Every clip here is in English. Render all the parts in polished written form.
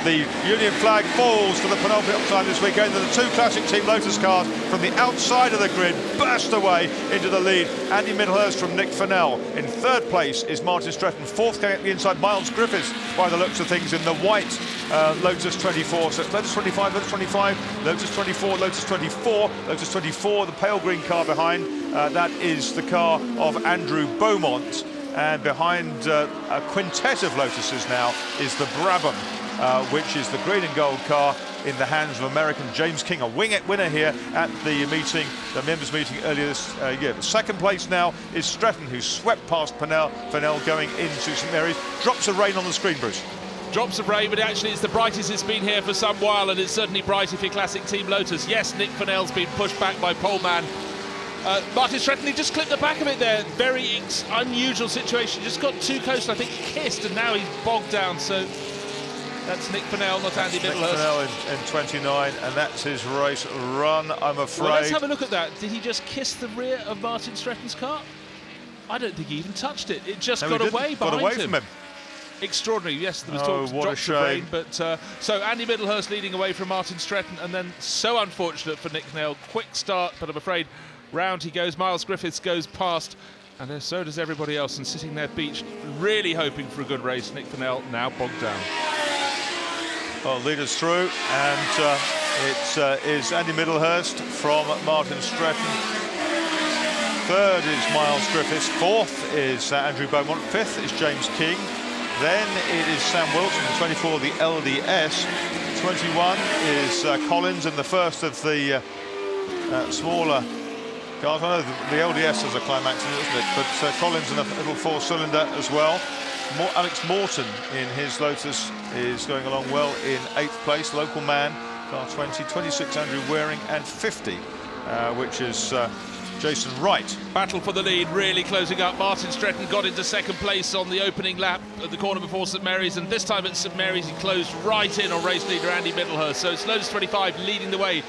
The Union flag falls to the penultimate time this weekend, and the two classic Team Lotus cars from the outside of the grid burst away into the lead. Andy Middlehurst from Nick Fennell. In third place is Martin Stretton. Fourth coming at the inside, Miles Griffiths, by the looks of things, in the white Lotus 24. So Lotus 25, Lotus 25, Lotus 24, Lotus 24, Lotus 24, the pale green car behind. That is the car of Andrew Beaumont. And behind a quintet of Lotuses now is the Brabham, which is the green and gold car in the hands of American James King, a winner here at the meeting, the members' meeting earlier this year. But second place now is Stretton, who swept past Fennell going into St Mary's. Drops of rain on the screen, Bruce. Drops of rain, but actually it's the brightest it's been here for some while, and it's certainly bright if you're classic Team Lotus. Yes, Nick Fennell's been pushed back by poleman Martin Stretton. He just clipped the back of it there. Very unusual situation. Just got too close, I think, kissed, and now he's bogged down. So that's Nick Fennell, not Andy Middlehurst. Nick Fennell in 29, and that's his race run, I'm afraid. Well, let's have a look at that. Did he just kiss the rear of Martin Stretton's car? I don't think he even touched it. It just got away from him. Extraordinary. Yes, there was talk of drops of rain, but so Andy Middlehurst leading away from Martin Stretton, and then so unfortunate for Nick Fennell. Quick start, but I'm afraid round he goes. Miles Griffiths goes past, and so does everybody else, and sitting there beached, really hoping for a good race. Nick Fennell now bogged down. Well, leaders through, and it is Andy Middlehurst from Martin Stretton. Third is Miles Griffiths. Fourth is Andrew Beaumont. Fifth is James King. Then it is Sam Wilson, 24, the LDS. 21 is Collins, in the first of the smaller cars. I know the LDS has a climax, isn't it? But Collins in a little four-cylinder as well. Alex Morton in his Lotus is going along well in 8th place. Local man, car 20, 26 Andrew Waring, and 50, which is Jason Wright. Battle for the lead really closing up. Martin Stretton got into second place on the opening lap at the corner before St Mary's, and this time at St Mary's he closed right in on race leader Andy Middlehurst. So it's Lotus 25 leading the way.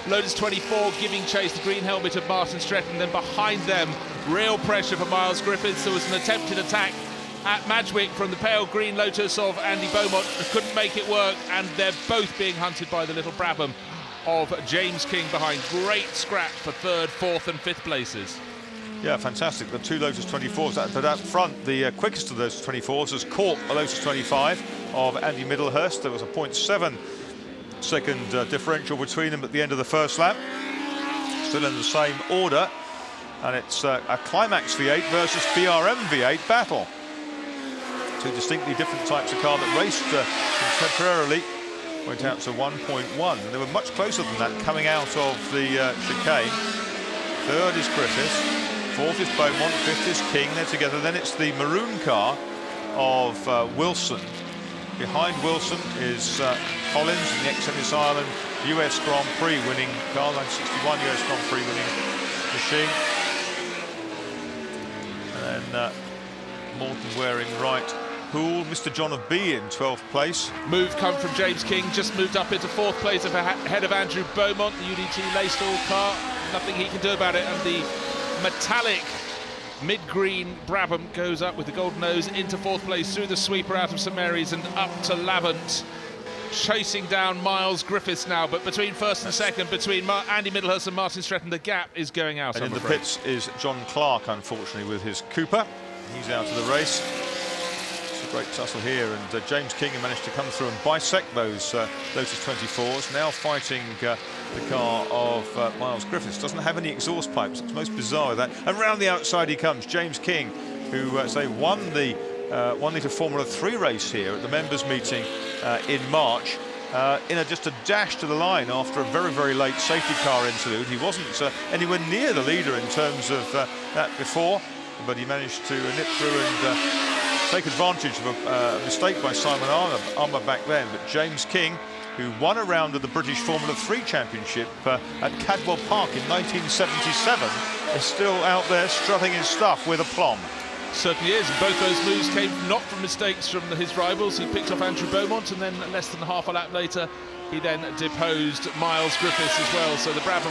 Lotus 24 giving chase, the green helmet of Martin Stretton. Then behind them, real pressure for Miles Griffiths. There was an attempted attack at Madgwick from the pale green Lotus of Andy Beaumont, who couldn't make it work, and they're both being hunted by the little Brabham of James King behind. Great scrap for third, fourth and fifth places. Yeah, fantastic. The two Lotus 24s, but up front, the quickest of those 24s has caught a Lotus 25 of Andy Middlehurst. There was a 0.7 second differential between them at the end of the first lap. Still in the same order, and it's a Climax V8 versus BRM V8 battle. Two distinctly different types of car that raced contemporarily. Went out to 1.1, and they were much closer than that coming out of the chicane. Third is Griffiths, fourth is Beaumont, fifth is King. They're together. Then it's the maroon car of Wilson. Behind Wilson is Collins in the XMS Ireland US Grand Prix winning car, 1961 US Grand Prix winning machine. And then Morton Waring right. Poole, Mr. John of B in 12th place. Move come from James King, just moved up into fourth place ahead of Andrew Beaumont, the UDT Laystall car. Nothing he can do about it, and the metallic mid-green Brabham goes up with the gold nose into fourth place through the sweeper out of St Mary's and up to Lavant, chasing down Miles Griffiths now, but between first and second, between Andy Middlehurst and Martin Stretton, the gap is going out. And in the pits is John Clark, unfortunately, with his Cooper. He's out of the race. It's a great tussle here, and James King managed to come through and bisect those Lotus 24s. Now fighting the car of Miles Griffiths. Doesn't have any exhaust pipes. It's most bizarre with that. And round the outside he comes, James King, who won the 1 litre Formula 3 race here at the members' meeting in March. In just a dash to the line after a very, very late safety car interlude. He wasn't anywhere near the leader in terms of that before, but he managed to nip through and take advantage of a mistake by Simon Armour back then. But James King, who won a round of the British Formula 3 Championship at Cadwell Park in 1977, is still out there strutting his stuff with aplomb. Certainly is. Both those moves came not from mistakes from his rivals. He picked off Andrew Beaumont, and then less than half a lap later he then deposed Miles Griffiths as well. So the Brabham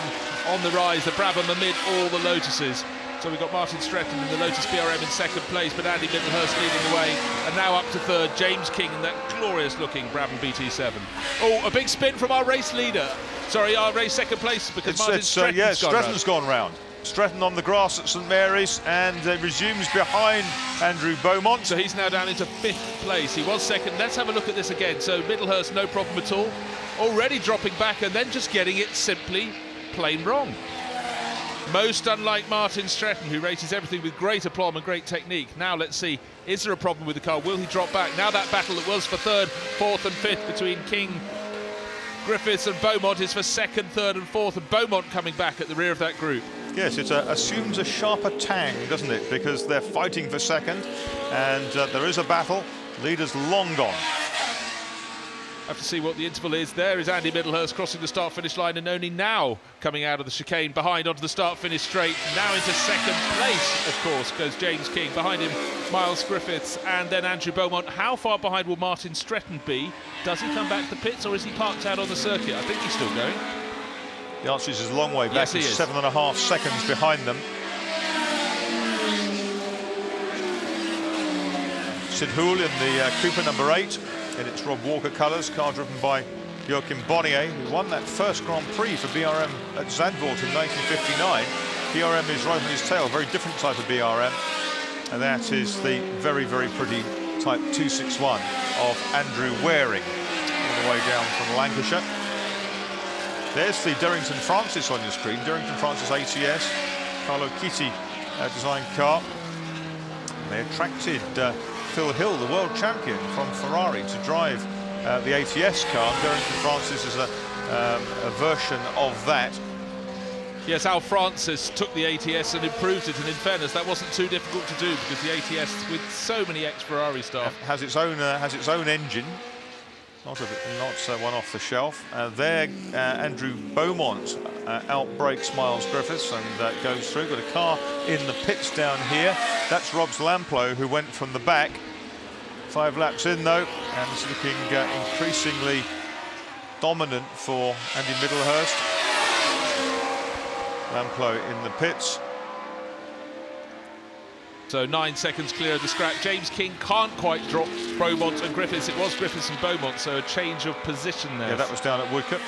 on the rise, the Brabham amid all the Lotuses. So we've got Martin Stretton in the Lotus BRM in second place, but Andy Middlehurst leading the way. And now up to third, James King in that glorious-looking Brabham BT7. Oh, a big spin from our race leader. Sorry, our race second place, because Martin Stretton's gone round. Stretton on the grass at St Mary's and resumes behind Andrew Beaumont. So he's now down into 5th place. He was second. Let's have a look at this again. So Middlehurst, no problem at all. Already dropping back and then just getting it simply plain wrong. Most unlike Martin Stretton, who races everything with great aplomb and great technique. Now let's see, is there a problem with the car? Will he drop back? Now that battle that was for 3rd, 4th and 5th between King, Griffiths and Beaumont is for 2nd, 3rd and 4th, and Beaumont coming back at the rear of that group. Yes, it assumes a sharper tang, doesn't it? Because they're fighting for 2nd, and there is a battle. Leader's long gone. Have to see what the interval is. There is Andy Middlehurst crossing the start-finish line, and only now coming out of the chicane behind onto the start-finish straight. Now into 2nd place, of course, goes James King. Behind him, Miles Griffiths and then Andrew Beaumont. How far behind will Martin Stretton be? Does he come back to the pits, or is he parked out on the circuit? I think he's still going. The answer is a long way back. Yes, He's 7.5 seconds behind them. Sid Houle in the Cooper number 8. In its Rob Walker colours, car driven by Joachim Bonnier, who won that first Grand Prix for BRM at Zandvoort in 1959. BRM is right on his tail, very different type of BRM, and that is the very, very pretty Type 261 of Andrew Waring, all the way down from Lancashire. There's the Derrington Francis on your screen, Derrington Francis ATS, Carlo Chitti designed car. And they attracted Phil Hill, the world champion from Ferrari, to drive the ATS car. Derrington Francis is a version of that. Yes, Al Francis took the ATS and improved it, and in fairness, that wasn't too difficult to do, because the ATS, with so many ex-Ferrari staff, has its own engine, not one off the shelf. There, Andrew Beaumont outbrakes Miles Griffiths and goes through. Got a car in the pits down here. That's Rob's Lamplow, who went from the back. 5 laps in though, and it's looking increasingly dominant for Andy Middlehurst. Lamplow in the pits. So 9 seconds clear of the scrap. James King can't quite drop Beaumont and Griffiths. It was Griffiths and Beaumont, so a change of position there. Yeah, that was down at Woodcote.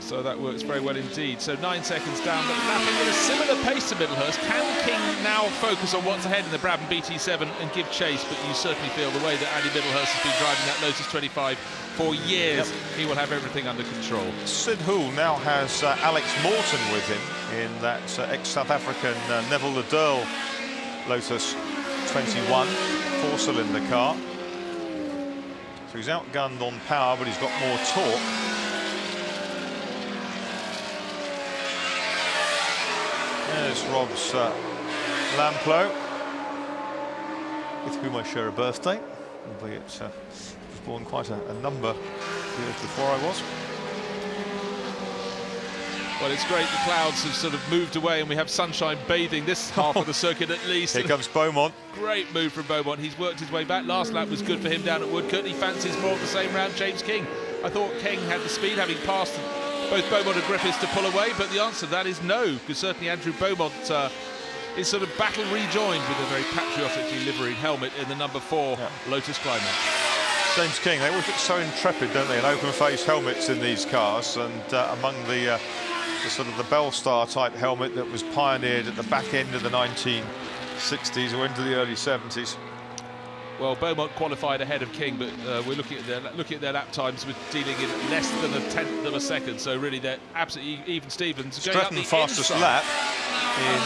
So that works very well indeed. So 9 seconds down, but lapping at a similar pace to Middlehurst. Can King now focus on what's ahead in the Brabham BT7 and give chase? But you certainly feel the way that Andy Middlehurst has been driving that Lotus 25 for years, he will have everything under control. Sid Houle now has Alex Morton with him in that ex-South African Neville Ladurle Lotus 21 4-cylinder car. So he's outgunned on power, but he's got more torque. There's Rob's Lamplow, with whom I share a birthday, albeit was born quite a number of years before I was. Well, it's great the clouds have sort of moved away and we have sunshine bathing this half of the circuit at least. Here comes Beaumont. Great move from Beaumont. He's worked his way back. Last lap was good for him down at Woodcote. He fancies more of the same round. James King, I thought King had the speed, having passed both Beaumont and Griffiths, to pull away, but the answer to that is no, because certainly Andrew Beaumont is sort of battle rejoined with a very patriotically liveried helmet in the number 4 Lotus Climax. James King, they always look so intrepid, don't they, in open face helmets in these cars, and among the sort of the Bellstar type helmet that was pioneered at the back end of the 1960s or into the early 70s. Well, Beaumont qualified ahead of King, but we're looking at their lap times with dealing in less than a tenth of a second. So really, they're absolutely even Stevens. Stretton fastest lap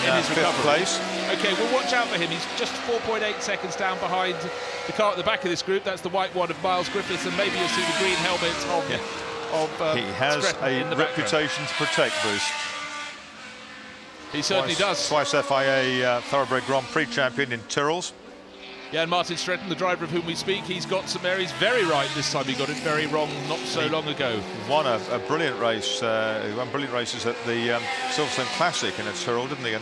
in his 5th place. Okay, well, watch out for him. He's just 4.8 seconds down behind the car at the back of this group. That's the white one of Miles Griffiths, and maybe you'll see the green helmet of he has Stretton a reputation to protect, Bruce. He certainly does. Twice FIA Thoroughbred Grand Prix champion in Tyrrells. Yeah, and Martin Stretton, the driver of whom we speak, he's got St Mary's very right this time. He got it very wrong not so long ago. Won a brilliant race. He won brilliant races at the Silverstone Classic in a Tyrrell, didn't he? In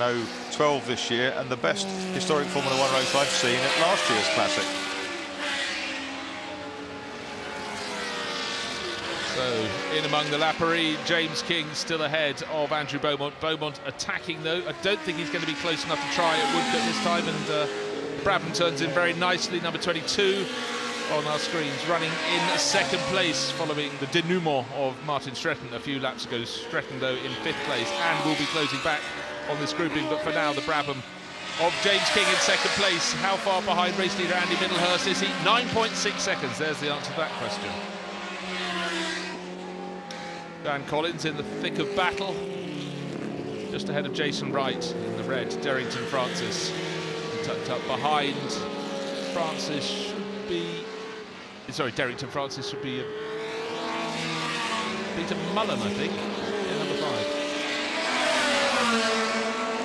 012 this year, and the best historic Formula 1 race I've seen at last year's Classic. So in among the Lappery, James King still ahead of Andrew Beaumont. Beaumont attacking though. I don't think he's going to be close enough to try at Woodcote this time, and Brabham turns in very nicely. Number 22 on our screens, running in second place following the denouement of Martin Stretton a few laps ago. Stretton though in 5th place and will be closing back on this grouping, but for now the Brabham of James King in second place. How far behind race leader Andy Middlehurst is he? 9.6 seconds. There's the answer to that question. Dan Collins in the thick of battle, just ahead of Jason Wright in the red. Derrington Francis tucked up behind. Francis should be... Sorry, Derrington Francis should be Peter Mullen, I think, in number 5.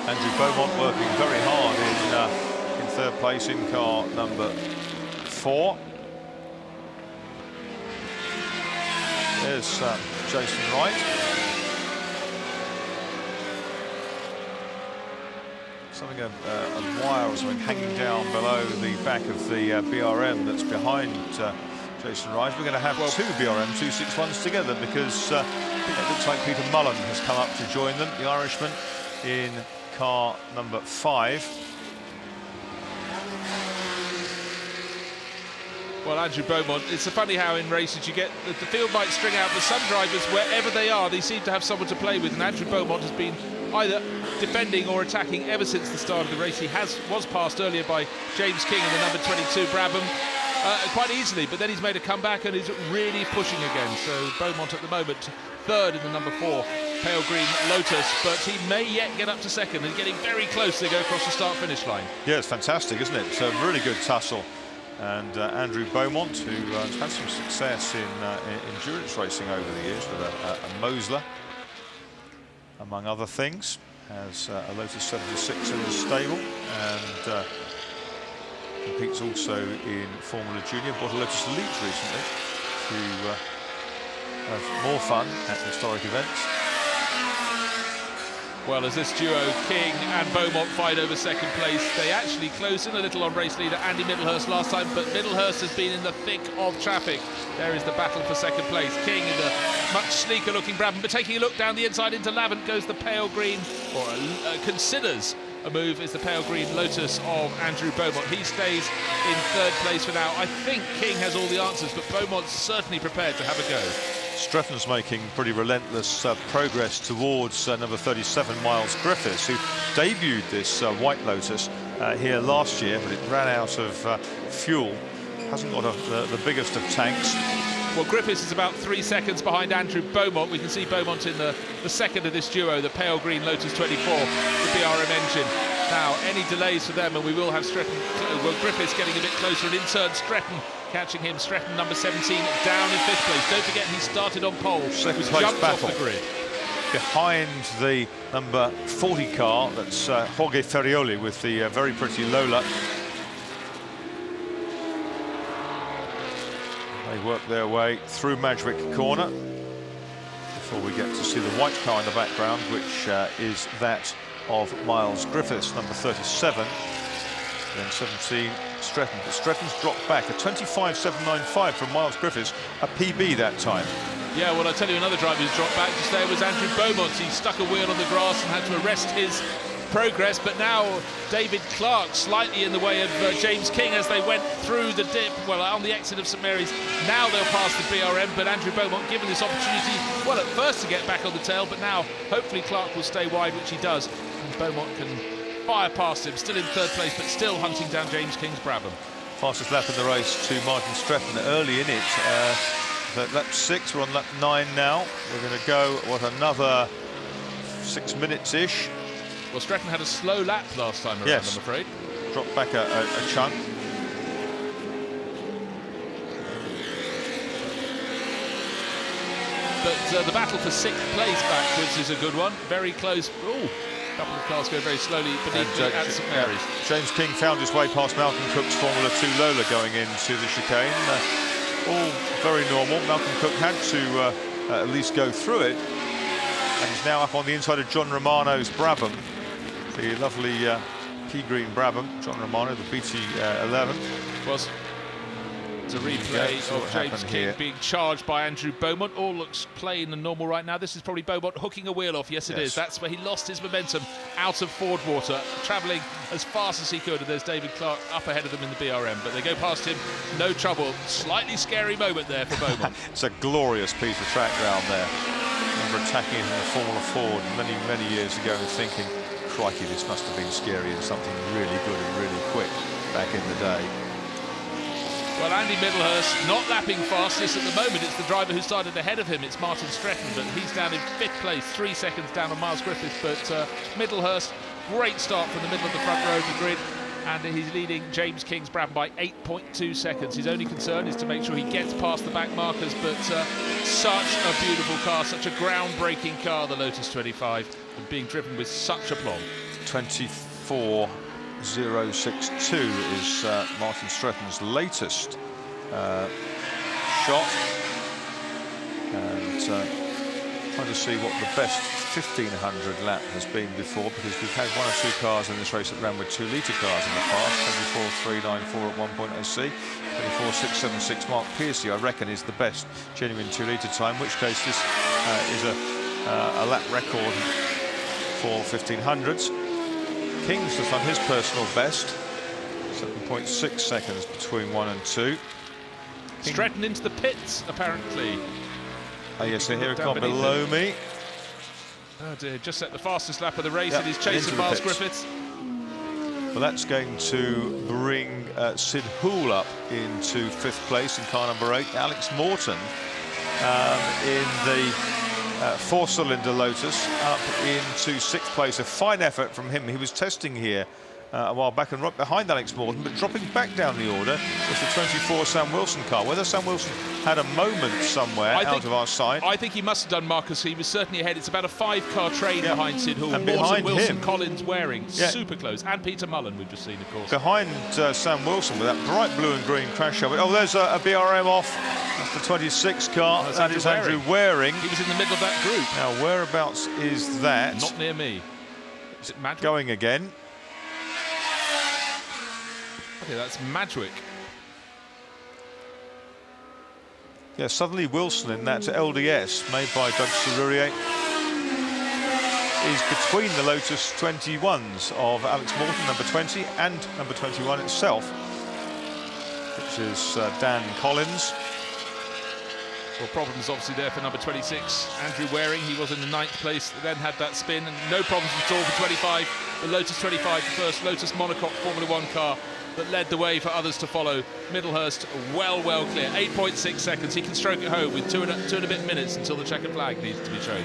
Andrew Beaumont working very hard in 3rd place in car number 4. There's Jason Wright. Something, a wire or something hanging down below the back of the BRM that's behind Jason Wright. We're going to have 2 BRM 261s together, because it looks like Peter Mullen has come up to join them, the Irishman, in car number 5. Well, Andrew Beaumont, it's funny how in races you get the field might string out, but some drivers, wherever they are, they seem to have someone to play with, and Andrew Beaumont has been either defending or attacking ever since the start of the race. He was passed earlier by James King in the number 22 Brabham quite easily, but then he's made a comeback and is really pushing again. So Beaumont at the moment 3rd in the number 4 pale green Lotus, but he may yet get up to 2nd and getting very close to go across the start-finish line. Yeah, it's fantastic, isn't it? It's a really good tussle. And Andrew Beaumont, who has had some success in endurance racing over the years with a Mosler, among other things, has a Lotus 76 in the stable, and competes also in Formula Junior. Bought a Lotus Elite recently to have more fun at historic events. Well, as this duo, King and Beaumont, fight over 2nd place, they actually closed in a little on race leader Andy Middlehurst last time, but Middlehurst has been in the thick of traffic. There is the battle for 2nd place. King in the much sleeker looking Brabham, but taking a look down the inside into Lavant goes the pale green, or considers a move, is the pale green Lotus of Andrew Beaumont. He stays in 3rd place for now. I think King has all the answers, but Beaumont's certainly prepared to have a go. Stretton's making pretty relentless progress towards number 37 Miles Griffiths, who debuted this White Lotus here last year, but it ran out of fuel. Hasn't got the biggest of tanks. Well, Griffiths is about 3 seconds behind Andrew Beaumont. We can see Beaumont in the 2nd of this duo, the pale green Lotus 24, the BRM engine. Now, any delays for them, and we will have Stretton, well, Griffiths getting a bit closer, and in turn Stretton catching him. Stretton, number 17, down in 5th place. Don't forget, he started on pole. Second place jumped battle off the grid. Behind the number 40 car, that's Jorge Ferrioli with the very pretty Lola. They work their way through Madgwick Corner before we get to see the white car in the background, which is that of Miles Griffiths, number 37. Then 17, Stretton. But Stretton's dropped back, a 25.795 from Miles Griffiths, a PB that time. Yeah, well, I'll tell you another driver who's dropped back just there was Andrew Beaumont. He stuck a wheel on the grass and had to arrest his progress, but now David Clark slightly in the way of James King as they went through the dip, well, on the exit of St Mary's. Now they'll pass the BRM, but Andrew Beaumont given this opportunity, well, at first to get back on the tail, but now hopefully Clark will stay wide, which he does, and Beaumont can fire past him, still in 3rd place, but still hunting down James King's Brabham. Fastest lap in the race to Martin Stretton early in it. Lap 6, we're on lap 9 now. We're going to go, another 6 minutes-ish. Well, Stretton had a slow lap last time around, yes. I'm afraid. Dropped back a chunk. But the battle for 6th place backwards is a good one. Very close. Ooh, a couple of cars go very slowly beneath me at St Mary's. James King found his way past Malcolm Cook's Formula 2 Lola going into the chicane. All very normal. Malcolm Cook had to at least go through it. And he's now up on the inside of John Romano's Brabham. The lovely pea green Brabham, John Romano, the BT11. Well, a replay of James King being charged by Andrew Beaumont. All looks plain and normal right now. This is probably Beaumont hooking a wheel off. Yes, it is. That's where he lost his momentum out of forward water, travelling as fast as he could. And there's David Clark up ahead of them in the BRM, but they go past him, no trouble. Slightly scary moment there for Beaumont. It's a glorious piece of track round there. I remember attacking in the Formula Ford many years ago and thinking, crikey, this must have been scary and something really good and really quick back in the day. Well, Andy Middlehurst not lapping fastest at the moment. It's the driver who started ahead of him. It's Martin Stretton, but he's down in 5th place, 3 seconds down on Miles Griffith. But Middlehurst, great start from the middle of the front row of the grid, and he's leading James King's Brabham by 8.2 seconds. His only concern is to make sure he gets past the back markers, but such a beautiful car, such a groundbreaking car, the Lotus 25, and being driven with such aplomb. 24.062 is Martin Stretton's latest shot, and trying to see what the best 1500 lap has been before, because we've had 1 or 2 cars in this race that ran with 2-litre cars in the past. 24.394 at 1.0C, 24.676. Mark Piercy, I reckon, is the best genuine 2-litre time, in which case this is a lap record for 1500s. King's just on his personal best, 7.6 seconds between 1 and 2. Stretton into the pits, apparently. Oh yes, so here it comes below me. Oh dear, just set the fastest lap of the race in his chase of Miles Griffiths. Well, that's going to bring Sid Hoole up into 5th place in car number 8. Alex Morton in the 4-cylinder Lotus up into 6th place. A fine effort from him. He was testing here a while back and right behind Alex Morton, but dropping back down the order was the 24 Sam Wilson car. Whether Sam Wilson had a moment somewhere out of our sight. I think he must have done, Marcus. He was certainly ahead. It's about a 5-car train behind Sid Hoole. And Morton, behind Wilson, him, Collins, Waring, super close. And Peter Mullen, we've just seen, of course. Behind Sam Wilson with that bright blue and green crash helmet. Oh, there's a BRM off. That's the 26 car. That is Andrew Waring. He was in the middle of that group. Now, whereabouts is that? Not near me. Is it Madwick? Going again. Okay, that's Madwick. Yeah, suddenly Wilson in that LDS made by Doug Serurier is between the Lotus 21s of Alex Morton, number 20, and number 21 itself, which is Dan Collins. Well, problems obviously there for number 26, Andrew Waring. He was in the 9th place, then had that spin, and no problems at all for 25. The Lotus 25, the first Lotus monocoque Formula 1 car that led the way for others to follow. Middlehurst well clear, 8.6 seconds. He can stroke it home with two and a bit minutes until the checkered flag needs to be shown.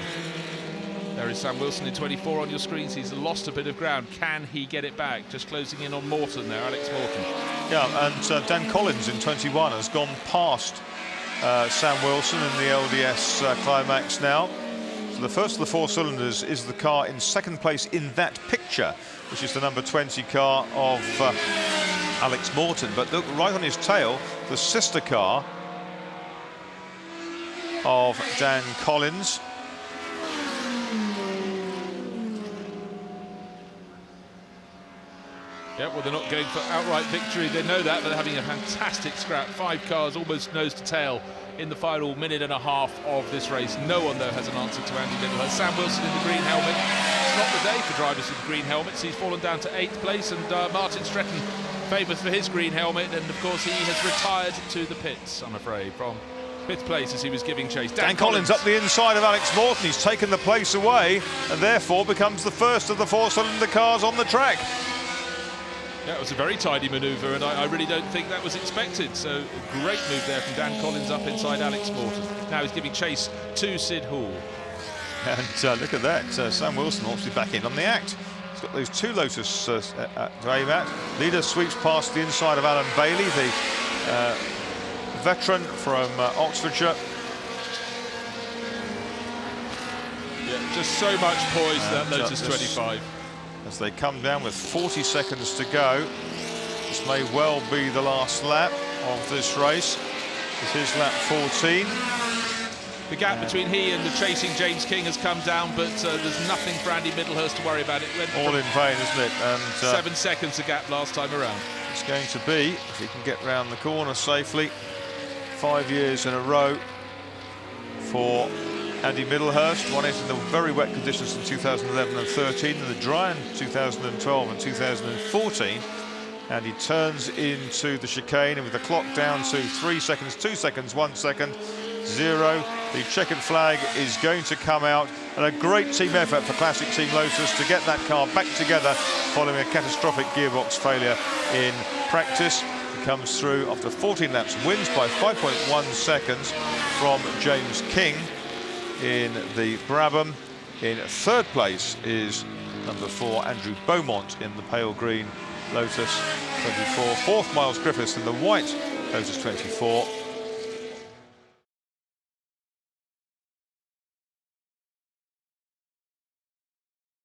There is Sam Wilson in 24 on your screens. He's lost a bit of ground. Can he get it back? Just closing in on Morton there, Alex Morton. Yeah, and Dan Collins in 21 has gone past Sam Wilson in the LDS climax now. So the first of the 4 cylinders is the car in 2nd place in that picture, which is the number 20 car of Alex Morton. But look, right on his tail, the sister car of Dan Collins. Yeah, well, they're not going for outright victory. They know that, but they're having a fantastic scrap. 5 cars almost nose to tail in the final minute and a half of this race. No one, though, has an answer to Andy Middlehurst. Sam Wilson in the green helmet. It's not the day for drivers with green helmets. He's fallen down to 8th place, and Martin Stretton, famous for his green helmet, and of course he has retired to the pits, I'm afraid, from 5th place as he was giving chase. Dan Collins up the inside of Alex Morton. He's taken the place away and therefore becomes the first of the 4-cylinder cars on the track. Yeah, it was a very tidy manoeuvre, and I really don't think that was expected. So a great move there from Dan Collins up inside Alex Morton. Now he's giving chase to Sid Hoole. And look at that, Sam Wilson obviously back in on the act. He's got those 2 Lotus to aim at. Leader sweeps past the inside of Alan Bailey, the veteran from Oxfordshire. Yeah, just so much poise, that Lotus 25. As they come down with 40 seconds to go. This may well be the last lap of this race. This is lap 14. The gap between he and the chasing James King has come down, but there's nothing for Andy Middlehurst to worry about. It went all in vain, isn't it? And 7 seconds a gap last time around. It's going to be, if he can get round the corner safely, 5 years in a row for Andy Middlehurst. Won it in the very wet conditions in 2011 and 13, and the dry in 2012 and 2014. And he turns into the chicane, and with the clock down to 3 seconds, 2 seconds, 1 second, 0. The checkered flag is going to come out, and a great team effort for Classic Team Lotus to get that car back together following a catastrophic gearbox failure in practice. He comes through after 14 laps, wins by 5.1 seconds from James King in the Brabham. In third place is number 4, Andrew Beaumont in the pale green Lotus 24. Fourth, Miles Griffiths in the white Lotus 24.